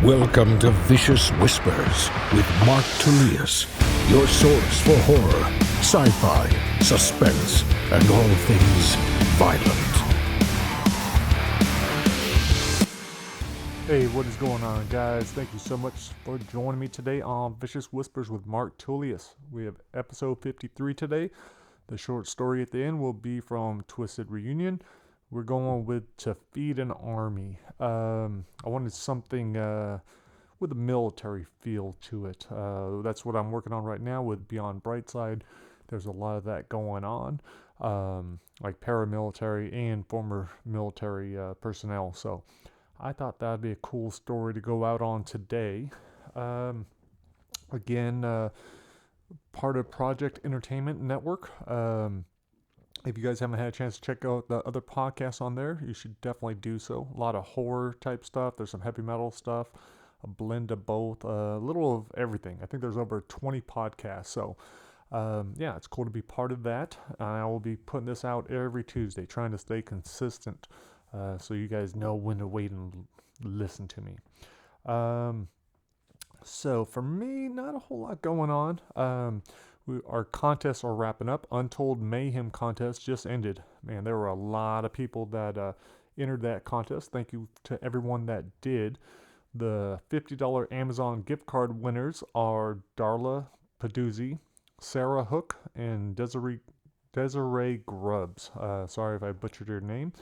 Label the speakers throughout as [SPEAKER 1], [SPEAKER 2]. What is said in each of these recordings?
[SPEAKER 1] Welcome to Vicious Whispers with Mark Tullius, your source for horror, sci-fi, suspense, and all things violent.
[SPEAKER 2] Hey, what is going on, guys? Thank you so much for joining me today on Vicious Whispers with Mark Tullius. We have episode 53 today. The short story at the end will be from Twisted Reunion. We're going with To Feed an Army. I wanted something with a military feel to it. That's what I'm working on right now with Beyond Brightside. There's a lot of that going on, like paramilitary and former military personnel. So I thought that'd be a cool story to go out on today. Again, part of Project Entertainment Network. If you guys haven't had a chance to check out the other podcasts on there, you should definitely do so. A lot of horror type stuff. There's some heavy metal stuff, a blend of both, a little of everything. I think there's over 20 podcasts. So, yeah, it's cool to be part of that. I will be putting this out every Tuesday, trying to stay consistent so you guys know when to wait and listen to me. So for me, not a whole lot going on. Our contests are wrapping up. Untold Mayhem contest just ended. Man, there were a lot of people that entered that contest. Thank you to everyone that did. The $50 Amazon gift card winners are Darla Paduzzi, Sarah Hook, and Desiree Grubbs. Sorry if I butchered your name,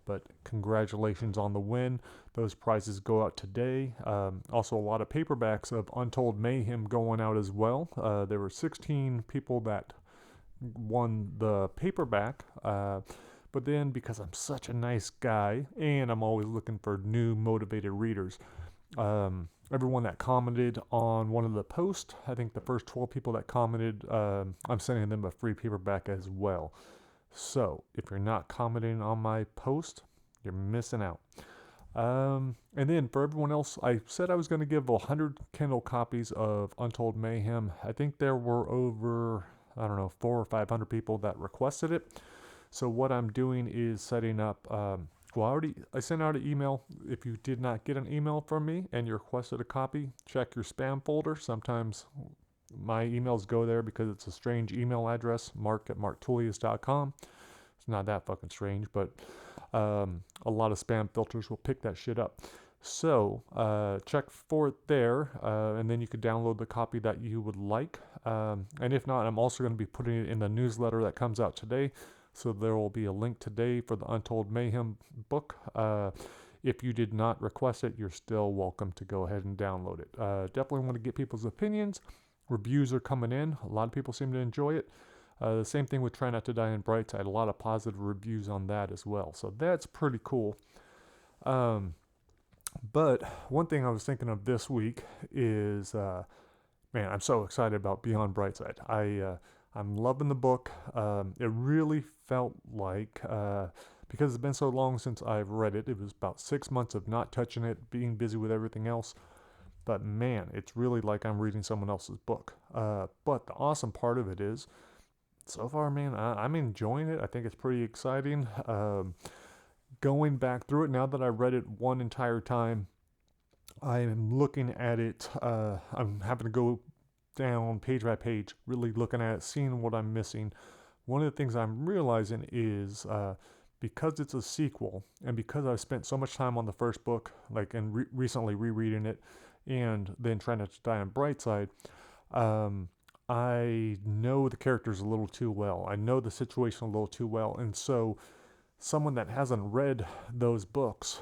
[SPEAKER 2] but congratulations on the win. Those prizes go out today. Also, a lot of paperbacks of Untold Mayhem going out as well. There were 16 people that won the paperback. But then, because I'm such a nice guy, and I'm always looking for new motivated readers, everyone that commented on one of the posts, I think the first 12 people that commented, I'm sending them a free paperback as well. So, if you're not commenting on my post, you're missing out. And then for everyone else, I said I was going to give 100 Kindle copies of Untold Mayhem. I think there were over, 400 or 500 people that requested it. So what I'm doing is setting up, I sent out an email. If you did not get an email from me and you requested a copy, check your spam folder. Sometimes my emails go there because it's a strange email address, mark@marktullius.com. It's not that fucking strange, but a lot of spam filters will pick that shit up. So check for it there, and then you could download the copy that you would like. And if not, I'm also going to be putting it in the newsletter that comes out today. So there will be a link today for the Untold Mayhem book. If you did not request it, you're still welcome to go ahead and download it. Definitely want to get people's opinions. Reviews are coming in. A lot of people seem to enjoy it. The same thing with Try Not to Die in Brightside. A lot of positive reviews on that as well. So that's pretty cool. But one thing I was thinking of this week is, man, I'm so excited about Beyond Brightside. I'm loving the book. It really felt like, because it's been so long since I've read it, it was about 6 months of not touching it, being busy with everything else. But man, it's really like I'm reading someone else's book. But the awesome part of it is, so far, man, I'm enjoying it. I think it's pretty exciting. Going back through it, now that I read it one entire time, I am looking at it. I'm having to go down page by page, really looking at it, seeing what I'm missing. One of the things I'm realizing is because it's a sequel, and because I've spent so much time on the first book, like and recently rereading it, and then Trying Not to Die on Brightside, I know the characters a little too well. I know the situation a little too well. And so someone that hasn't read those books,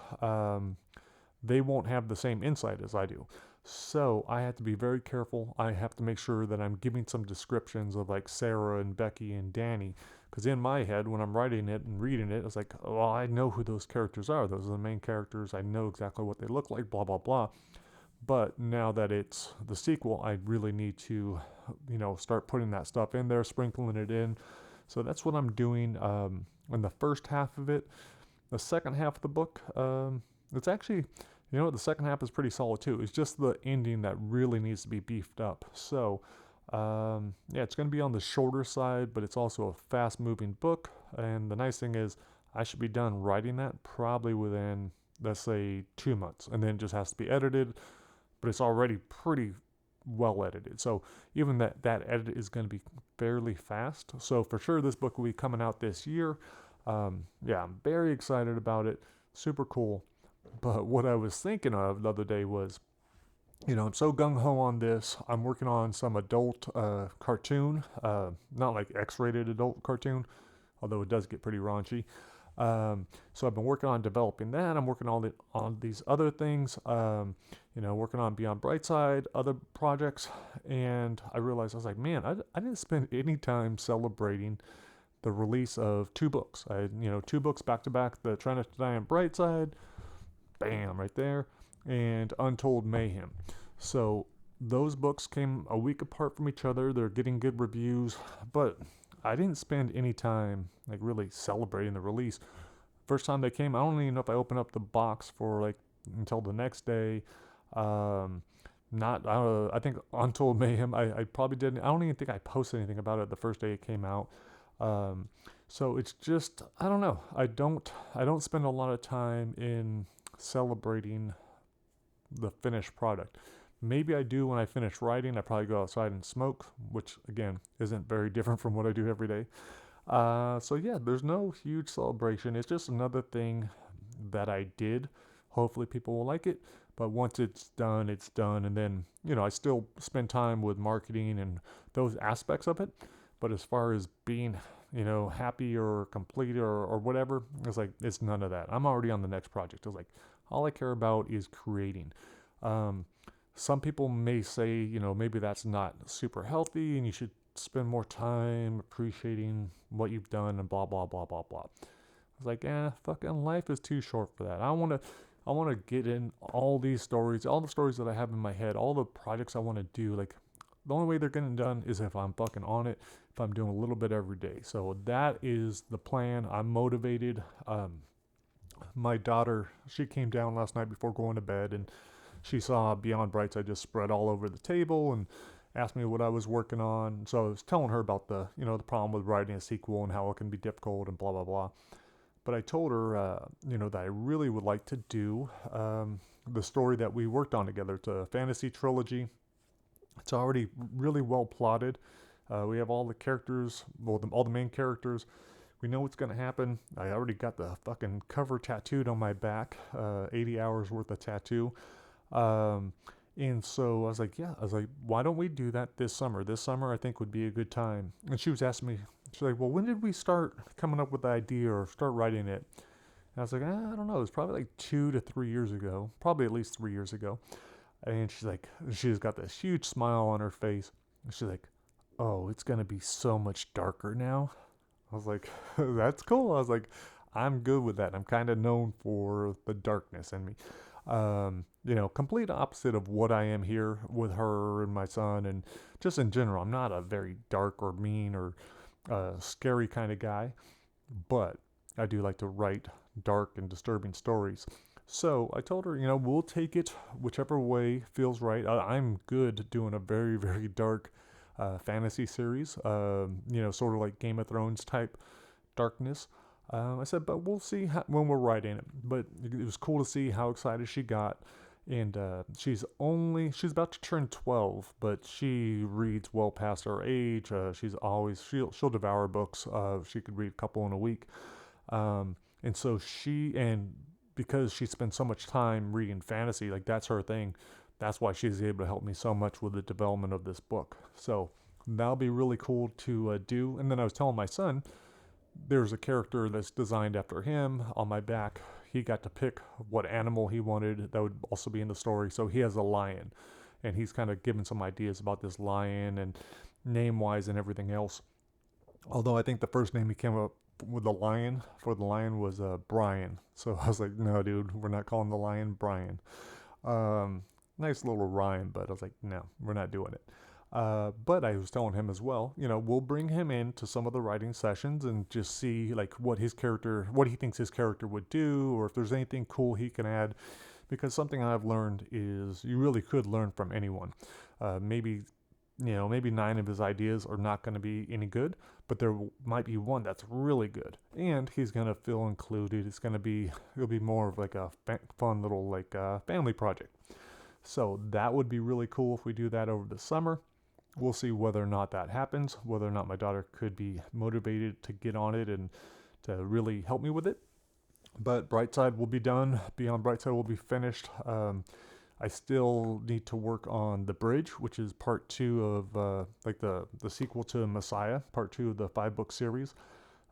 [SPEAKER 2] they won't have the same insight as I do. So I have to be very careful. I have to make sure that I'm giving some descriptions of like Sarah and Becky and Danny. Because in my head, when I'm writing it and reading it, it's like, well, I know who those characters are. Those are the main characters. I know exactly what they look like, blah, blah, blah. But now that it's the sequel, I really need to, start putting that stuff in there, sprinkling it in. So that's what I'm doing in the first half of it. The second half of the book, it's actually, the second half is pretty solid too. It's just the ending that really needs to be beefed up. So, it's going to be on the shorter side, but it's also a fast-moving book. And the nice thing is I should be done writing that probably within, let's say, 2 months. And then it just has to be edited, but it's already pretty well edited. So even that edit is going to be fairly fast. So for sure, this book will be coming out this year. Yeah, I'm very excited about it. Super cool. But what I was thinking of the other day was, I'm so gung-ho on this. I'm working on some adult cartoon, not like X-rated adult cartoon, although it does get pretty raunchy. So I've been working on developing that. I'm working on these other things, working on Beyond Brightside, other projects. And I realized, I was like, man, I didn't spend any time celebrating the release of 2 books. I had, 2 books back to back, the Trying to Die on Brightside, bam, right there, and Untold Mayhem. So those books came a week apart from each other. They're getting good reviews, but I didn't spend any time like really celebrating the release. First time they came, I don't even know if I opened up the box for like until the next day. I think Untold Mayhem, I probably didn't. I don't even think I posted anything about it the first day it came out. So it's just, I don't know. I don't spend a lot of time in celebrating the finished product. Maybe I do when I finish writing. I probably go outside and smoke, which again isn't very different from what I do every day. So yeah, there's no huge celebration. It's just another thing that I did. Hopefully people will like it. But once it's done, it's done. And then, I still spend time with marketing and those aspects of it. But as far as being, happy or complete or whatever, it's none of that. I'm already on the next project. It's like, all I care about is creating. Some people may say, maybe that's not super healthy and you should spend more time appreciating what you've done and blah, blah, blah, blah, blah. I was like, fucking life is too short for that. I want to get in all these stories, all the stories that I have in my head, all the projects I want to do. Like, the only way they're getting done is if I'm fucking on it, if I'm doing a little bit every day. So that is the plan. I'm motivated. My daughter, she came down last night before going to bed, and she saw Beyond Brightside just spread all over the table and asked me what I was working on. So I was telling her about the problem with writing a sequel and how it can be difficult and blah, blah, blah. But I told her, that I really would like to do the story that we worked on together. It's a fantasy trilogy. It's already really well plotted. We have all the characters, all the main characters. We know what's going to happen. I already got the fucking cover tattooed on my back, 80 hours worth of tattoo. And so I was like, why don't we do that this summer? This summer I think would be a good time. And she was asking me, she's like, well, when did we start coming up with the idea or start writing it? And I was like, I don't know. It was probably like 2 to 3 years ago, probably at least 3 years ago. And she's got this huge smile on her face. And she's like, oh, it's going to be so much darker now. I was like, that's cool. I was like, I'm good with that. I'm kind of known for the darkness in me. Complete opposite of what I am here with her and my son, and just in general. I'm not a very dark or mean or scary kind of guy, but I do like to write dark and disturbing stories. So I told her, we'll take it whichever way feels right. I'm good doing a very, very dark fantasy series, sort of like Game of Thrones type darkness. I said, but we'll see when we're writing it. But it was cool to see how excited she got. And she's about to turn 12, but she reads well past her age. She'll devour books. She could read a couple in a week. And so because she spends so much time reading fantasy, like that's her thing. That's why she's able to help me so much with the development of this book. So that'll be really cool to do. And then I was telling my son, there's a character that's designed after him on my back. He got to pick what animal he wanted that would also be in the story. So he has a lion, and he's kind of given some ideas about this lion and name-wise and everything else. Although I think the first name he came up with for the lion was Brian. So I was like, no, dude, we're not calling the lion Brian. Nice little rhyme, but I was like, no, we're not doing it. But I was telling him as well, we'll bring him in to some of the writing sessions and just see like what he thinks his character would do, or if there's anything cool he can add. Because something I've learned is you really could learn from anyone. Maybe 9 of his ideas are not going to be any good, but there might be one that's really good, and he's going to feel included. It'll be more of like a fun little like family project. So that would be really cool if we do that over the summer. We'll see whether or not that happens, whether or not my daughter could be motivated to get on it and to really help me with it. But Brightside will be done. Beyond Brightside will be finished. I still need to work on The Bridge, which is part 2 of like the sequel to Messiah, part 2 of the 5-book series.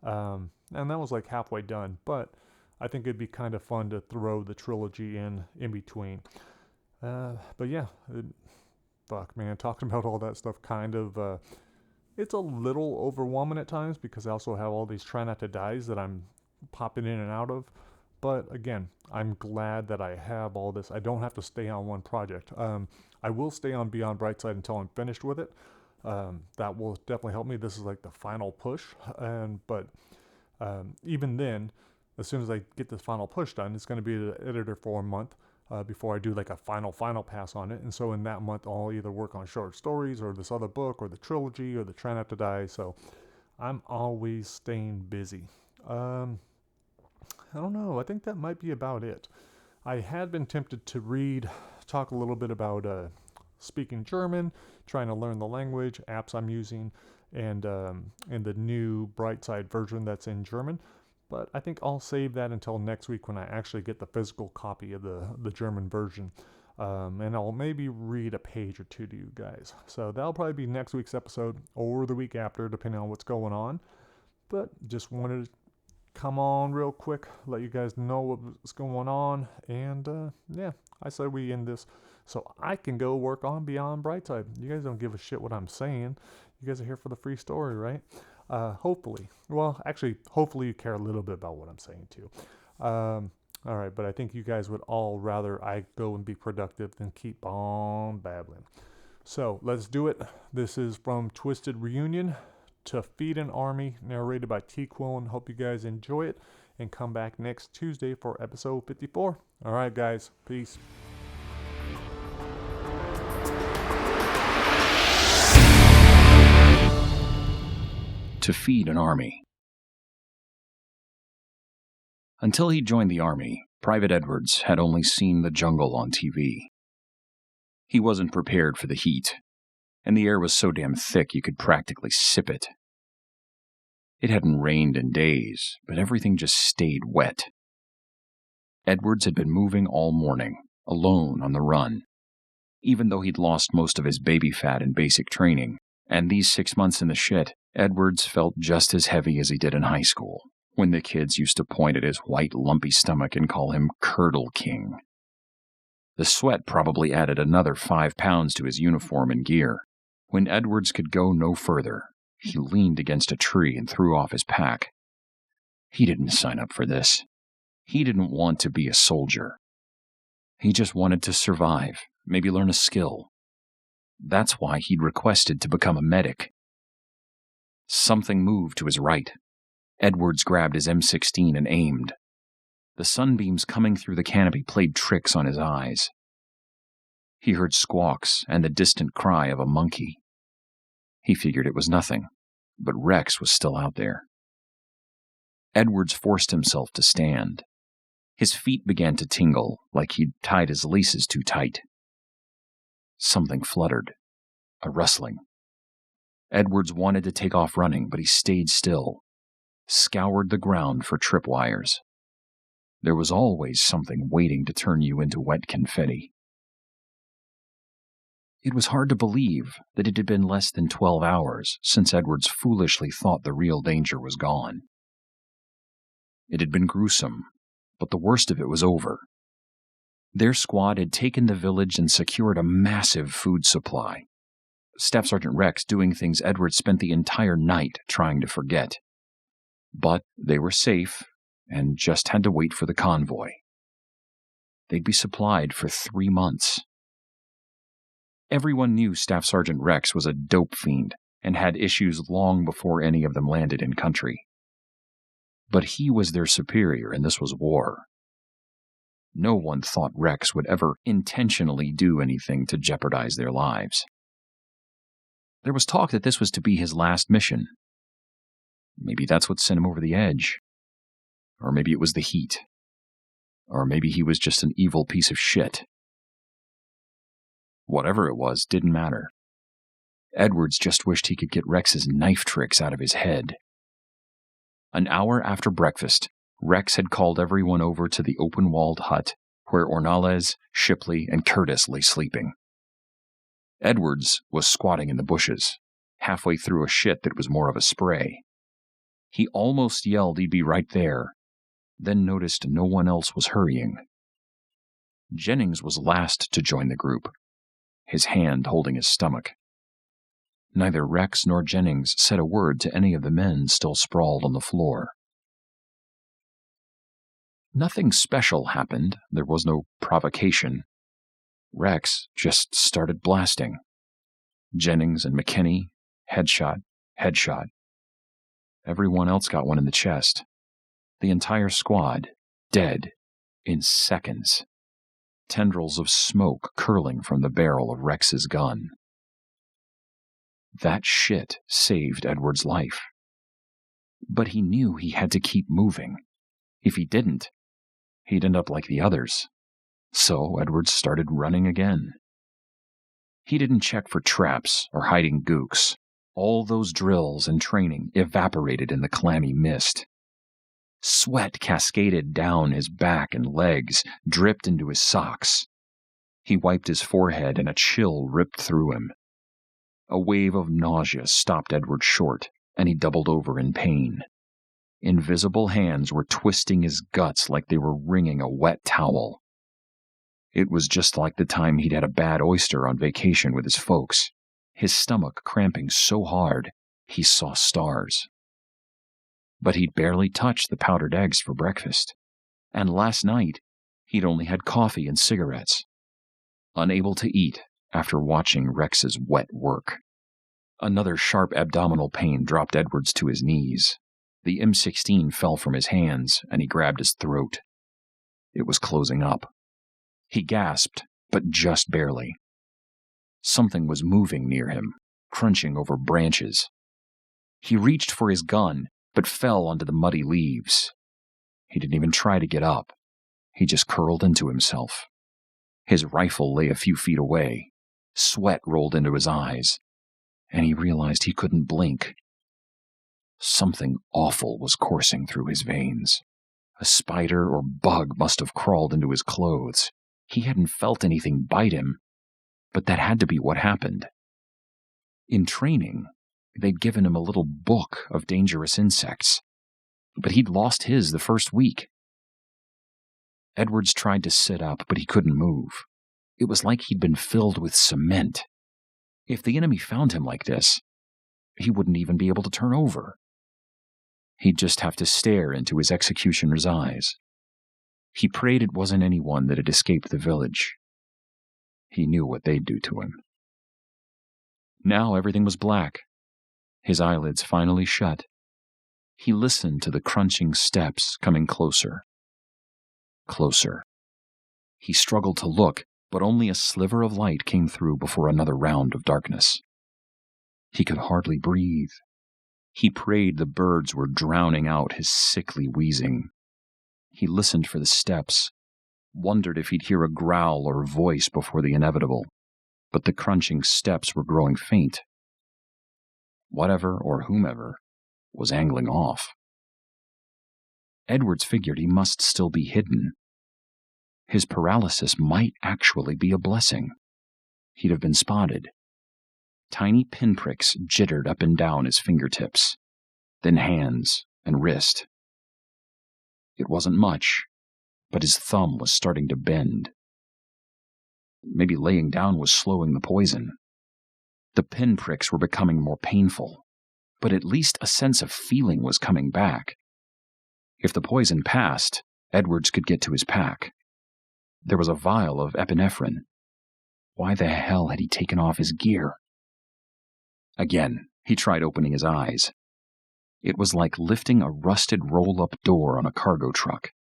[SPEAKER 2] And that was like halfway done, but I think it'd be kind of fun to throw the trilogy in between. But yeah, fuck man, talking about all that stuff kind of, it's a little overwhelming at times because I also have all these try not to dies that I'm popping in and out of. But again, I'm glad that I have all this. I don't have to stay on one project. I will stay on Beyond Brightside until I'm finished with it. That will definitely help me. This is like the final push. But even then, as soon as I get this final push done, it's going to be the editor for a month before I do like a final pass on it. And so in that month, I'll either work on short stories or this other book or the trilogy or the Try Not to Die. So I'm always staying busy. I don't know. I think that might be about it. I had been tempted to talk a little bit about speaking German, trying to learn the language, apps I'm using, and the new Brightside version that's in German. But I think I'll save that until next week when I actually get the physical copy of the German version. And I'll maybe read a page or two to you guys. So that'll probably be next week's episode or the week after, depending on what's going on. But just wanted to come on real quick, let you guys know what's going on, and yeah, I said we end this so I can go work on Beyond Brightside. You guys don't give a shit what I'm saying. You guys are here for the free story, right? Hopefully. Well, actually, hopefully you care a little bit about what I'm saying too. All right, but I think you guys would all rather I go and be productive than keep on babbling. So let's do it. This is from Twisted Reunion, To Feed an Army, narrated by T. Quillen. Hope you guys enjoy it and come back next Tuesday for episode 54. All right, guys. Peace.
[SPEAKER 3] To Feed an Army. Until he joined the army, Private Edwards had only seen the jungle on TV. He wasn't prepared for the heat, and the air was so damn thick you could practically sip it. It hadn't rained in days, but everything just stayed wet. Edwards had been moving all morning, alone on the run. Even though he'd lost most of his baby fat in basic training, and these 6 months in the shit, Edwards felt just as heavy as he did in high school, when the kids used to point at his white, lumpy stomach and call him Curdle King. The sweat probably added another 5 pounds to his uniform and gear. When Edwards could go no further, he leaned against a tree and threw off his pack. He didn't sign up for this. He didn't want to be a soldier. He just wanted to survive, maybe learn a skill. That's why he'd requested to become a medic. Something moved to his right. Edwards grabbed his M16 and aimed. The sunbeams coming through the canopy played tricks on his eyes. He heard squawks and the distant cry of a monkey. He figured it was nothing, but Rex was still out there. Edwards forced himself to stand. His feet began to tingle, like he'd tied his laces too tight. Something fluttered, a rustling. Edwards wanted to take off running, but he stayed still, scoured the ground for tripwires. There was always something waiting to turn you into wet confetti. It was hard to believe that it had been less than 12 hours since Edwards foolishly thought the real danger was gone. It had been gruesome, but the worst of it was over. Their squad had taken the village and secured a massive food supply. Staff Sergeant Rex doing things Edwards spent the entire night trying to forget. But they were safe and just had to wait for the convoy. They'd be supplied for 3 months. Everyone knew Staff Sergeant Rex was a dope fiend and had issues long before any of them landed in country. But he was their superior, and this was war. No one thought Rex would ever intentionally do anything to jeopardize their lives. There was talk that this was to be his last mission. Maybe that's what sent him over the edge. Or maybe it was the heat. Or maybe he was just an evil piece of shit. Whatever it was didn't matter. Edwards just wished he could get Rex's knife tricks out of his head. An hour after breakfast, Rex had called everyone over to the open-walled hut where Ornales, Shipley, and Curtis lay sleeping. Edwards was squatting in the bushes, halfway through a shit that was more of a spray. He almost yelled he'd be right there, then noticed no one else was hurrying. Jennings was last to join the group, his hand holding his stomach. Neither Rex nor Jennings said a word to any of the men still sprawled on the floor. Nothing special happened. There was no provocation. Rex just started blasting. Jennings and McKinney, headshot, headshot. Everyone else got one in the chest. The entire squad, dead, in seconds. Tendrils of smoke curling from the barrel of Rex's gun. That shit saved Edward's life. But he knew he had to keep moving. If he didn't, he'd end up like the others. So Edwards started running again. He didn't check for traps or hiding gooks. All those drills and training evaporated in the clammy mist. Sweat cascaded down his back and legs, dripped into his socks. He wiped his forehead and a chill ripped through him. A wave of nausea stopped Edward short, and he doubled over in pain. Invisible hands were twisting his guts like they were wringing a wet towel. It was just like the time he'd had a bad oyster on vacation with his folks, his stomach cramping so hard he saw stars. But he'd barely touched the powdered eggs for breakfast, and last night he'd only had coffee and cigarettes. Unable to eat after watching Rex's wet work. Another sharp abdominal pain dropped Edwards to his knees. The M16 fell from his hands, and he grabbed his throat. It was closing up. He gasped, but just barely. Something was moving near him, crunching over branches. He reached for his gun, but fell onto the muddy leaves. He didn't even try to get up. He just curled into himself. His rifle lay a few feet away. Sweat rolled into his eyes, and he realized he couldn't blink. Something awful was coursing through his veins. A spider or bug must have crawled into his clothes. He hadn't felt anything bite him, but that had to be what happened. In training, they'd given him a little book of dangerous insects, but he'd lost his the first week. Edwards tried to sit up, but he couldn't move. It was like he'd been filled with cement. If the enemy found him like this, he wouldn't even be able to turn over. He'd just have to stare into his executioner's eyes. He prayed it wasn't anyone that had escaped the village. He knew what they'd do to him. Now everything was black. His eyelids finally shut. He listened to the crunching steps coming closer. Closer. He struggled to look, but only a sliver of light came through before another round of darkness. He could hardly breathe. He prayed the birds were drowning out his sickly wheezing. He listened for the steps, wondered if he'd hear a growl or a voice before the inevitable, but the crunching steps were growing faint. Whatever or whomever was angling off. Edwards figured he must still be hidden. His paralysis might actually be a blessing. He'd have been spotted. Tiny pinpricks jittered up and down his fingertips, then hands and wrist. It wasn't much, but his thumb was starting to bend. Maybe laying down was slowing the poison. The pinpricks were becoming more painful, but at least a sense of feeling was coming back. If the poison passed, Edwards could get to his pack. There was a vial of epinephrine. Why the hell had he taken off his gear? Again, he tried opening his eyes. It was like lifting a rusted roll-up door on a cargo truck.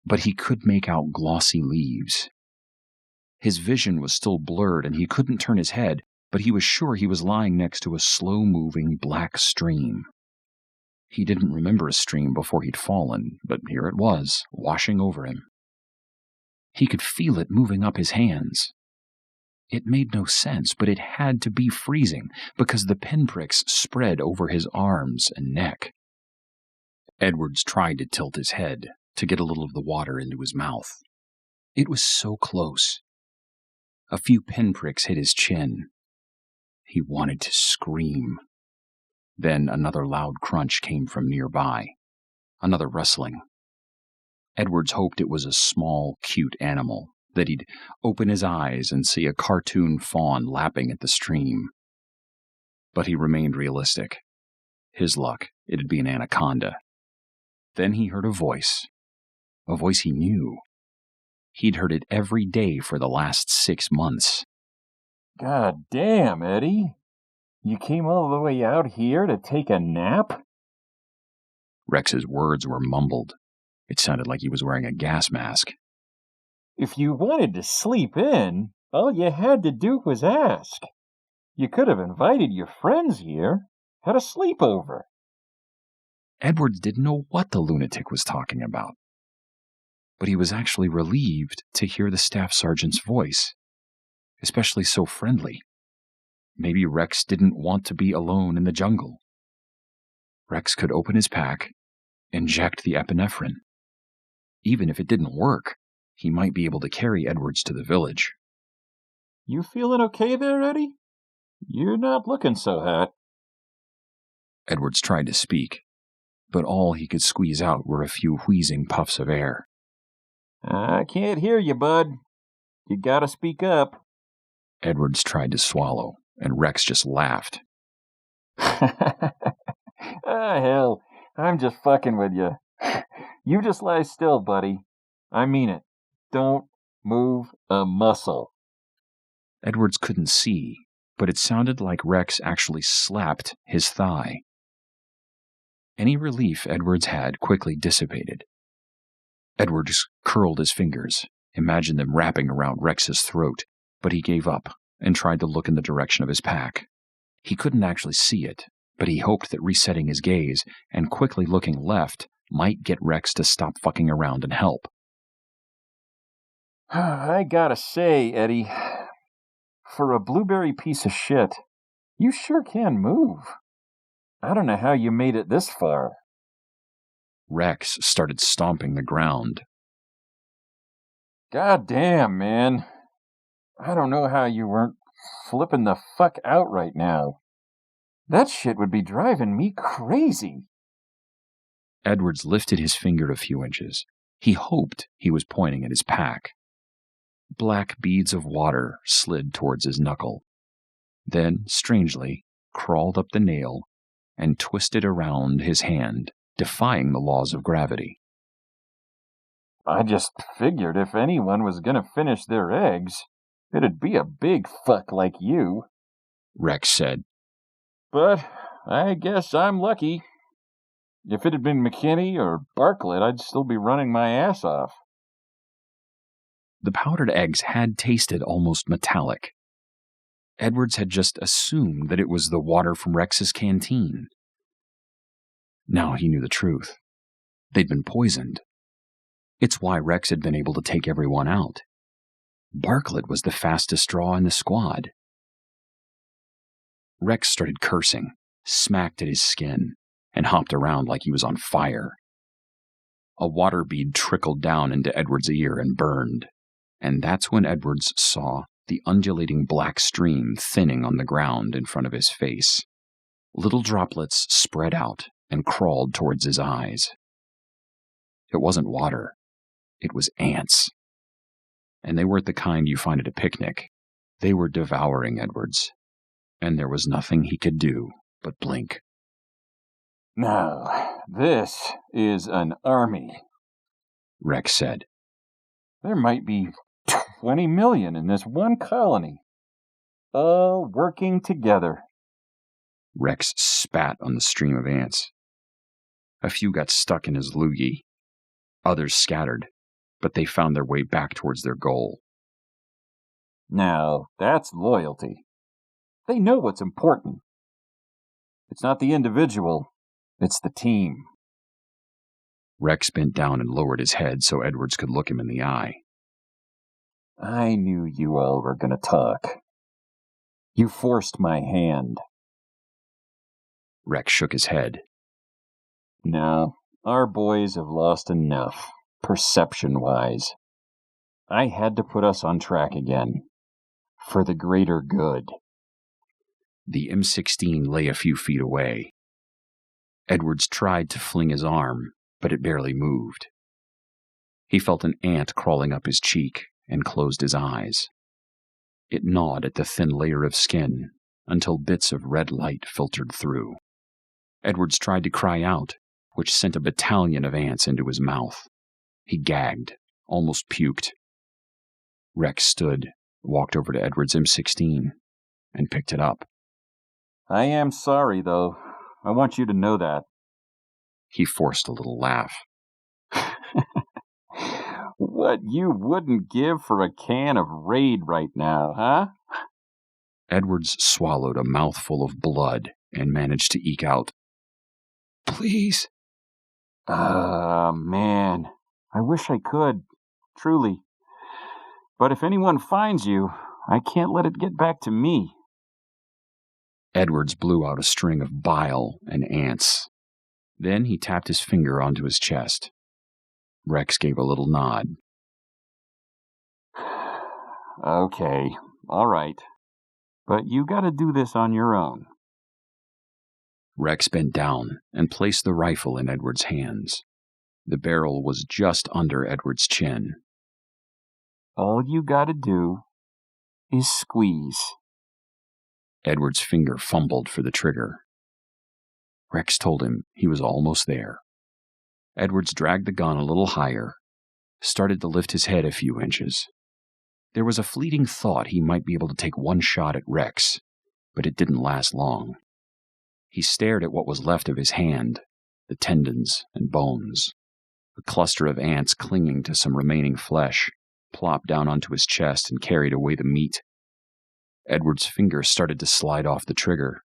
[SPEAKER 3] But he could make out glossy leaves. His vision was still blurred and he couldn't turn his head, but he was sure he was lying next to a slow-moving black stream. He didn't remember a stream before he'd fallen, but here it was, washing over him. He could feel it moving up his hands. It made no sense, but it had to be freezing because the pinpricks spread over his arms and neck. Edwards tried to tilt his head to get a little of the water into his mouth. It was so close. A few pinpricks hit his chin. He wanted to scream. Then another loud crunch came from nearby. Another rustling. Edwards hoped it was a small, cute animal, that he'd open his eyes and see a cartoon fawn lapping at the stream. But he remained realistic. His luck, it'd be an anaconda. Then he heard a voice he knew. He'd heard it every day for the last 6 months.
[SPEAKER 4] God damn, Eddie. You came all the way out here to take a nap?
[SPEAKER 3] Rex's words were mumbled. It sounded like he was wearing a gas mask.
[SPEAKER 4] If you wanted to sleep in, all you had to do was ask. You could have invited your friends here, had a sleepover.
[SPEAKER 3] Edwards didn't know what the lunatic was talking about. But he was actually relieved to hear the staff sergeant's voice, especially so friendly. Maybe Rex didn't want to be alone in the jungle. Rex could open his pack, inject the epinephrine. Even if it didn't work, he might be able to carry Edwards to the village.
[SPEAKER 4] You feeling okay there, Eddie? You're not looking so hot.
[SPEAKER 3] Edwards tried to speak, but all he could squeeze out were a few wheezing puffs of air.
[SPEAKER 4] I can't hear you, bud. You gotta speak up.
[SPEAKER 3] Edwards tried to swallow, and Rex just laughed.
[SPEAKER 4] Hell, I'm just fucking with you. You just lie still, buddy. I mean it. Don't move a muscle.
[SPEAKER 3] Edwards couldn't see, but it sounded like Rex actually slapped his thigh. Any relief Edwards had quickly dissipated. Edwards curled his fingers, imagined them wrapping around Rex's throat, but he gave up and tried to look in the direction of his pack. He couldn't actually see it, but he hoped that resetting his gaze and quickly looking left might get Rex to stop fucking around and help.
[SPEAKER 4] I gotta say, Eddie, for a blueberry piece of shit, you sure can move. I don't know how you made it this far.
[SPEAKER 3] Rex started stomping the ground.
[SPEAKER 4] God damn, man. I don't know how you weren't flipping the fuck out right now. That shit would be driving me crazy.
[SPEAKER 3] Edwards lifted his finger a few inches. He hoped he was pointing at his pack. Black beads of water slid towards his knuckle, then, strangely, crawled up the nail and twisted around his hand, defying the laws of gravity.
[SPEAKER 4] I just figured if anyone was gonna finish their eggs, it'd be a big fuck like you,
[SPEAKER 3] Rex said.
[SPEAKER 4] But I guess I'm lucky. If it had been McKinney or Bartlett, I'd still be running my ass off.
[SPEAKER 3] The powdered eggs had tasted almost metallic. Edwards had just assumed that it was the water from Rex's canteen. Now he knew the truth. They'd been poisoned. It's why Rex had been able to take everyone out. Bartlett was the fastest draw in the squad. Rex started cursing, smacked at his skin, and hopped around like he was on fire. A water bead trickled down into Edwards' ear and burned, and that's when Edwards saw the undulating black stream thinning on the ground in front of his face. Little droplets spread out and crawled towards his eyes. It wasn't water. It was ants. And they weren't the kind you find at a picnic. They were devouring Edwards, and there was nothing he could do but blink.
[SPEAKER 4] Now, this is an army,
[SPEAKER 3] Rex said.
[SPEAKER 4] There might be 20 million in this one colony, all working together.
[SPEAKER 3] Rex spat on the stream of ants. A few got stuck in his loogie. Others scattered, but they found their way back towards their goal.
[SPEAKER 4] Now, that's loyalty. They know what's important. It's not the individual, it's the team.
[SPEAKER 3] Rex bent down and lowered his head so Edwards could look him in the eye.
[SPEAKER 4] I knew you all were going to talk. You forced my hand.
[SPEAKER 3] Rex shook his head.
[SPEAKER 4] No, our boys have lost enough, perception-wise. I had to put us on track again. For the greater good.
[SPEAKER 3] The M16 lay a few feet away. Edwards tried to fling his arm, but it barely moved. He felt an ant crawling up his cheek and closed his eyes. It gnawed at the thin layer of skin until bits of red light filtered through. Edwards tried to cry out, which sent a battalion of ants into his mouth. He gagged, almost puked. Rex stood, walked over to Edwards' M16, and picked it up.
[SPEAKER 4] I am sorry, though. I want you to know that.
[SPEAKER 3] He forced a little laugh.
[SPEAKER 4] What you wouldn't give for a can of Raid right now, huh?
[SPEAKER 3] Edwards swallowed a mouthful of blood and managed to eke out, "Please."
[SPEAKER 4] Man. I wish I could. Truly. But if anyone finds you, I can't let it get back to me.
[SPEAKER 3] Edwards blew out a string of bile and ants. Then he tapped his finger onto his chest. Rex gave a little nod.
[SPEAKER 4] Okay, all right. But you gotta do this on your own.
[SPEAKER 3] Rex bent down and placed the rifle in Edwards' hands. The barrel was just under Edwards' chin.
[SPEAKER 4] All you gotta do is squeeze.
[SPEAKER 3] Edwards' finger fumbled for the trigger. Rex told him he was almost there. Edwards dragged the gun a little higher, started to lift his head a few inches. There was a fleeting thought he might be able to take one shot at Rex, but it didn't last long. He stared at what was left of his hand, the tendons and bones. A cluster of ants clinging to some remaining flesh plopped down onto his chest and carried away the meat. Edward's finger started to slide off the trigger,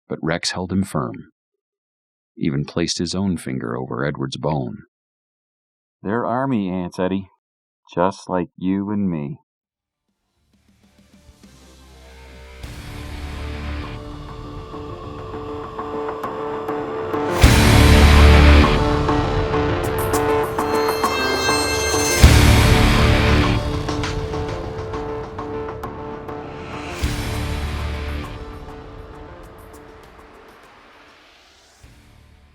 [SPEAKER 3] but Rex held him firm, even placed his own finger over Edward's bone.
[SPEAKER 4] They're army ants, Eddie, just like you and me.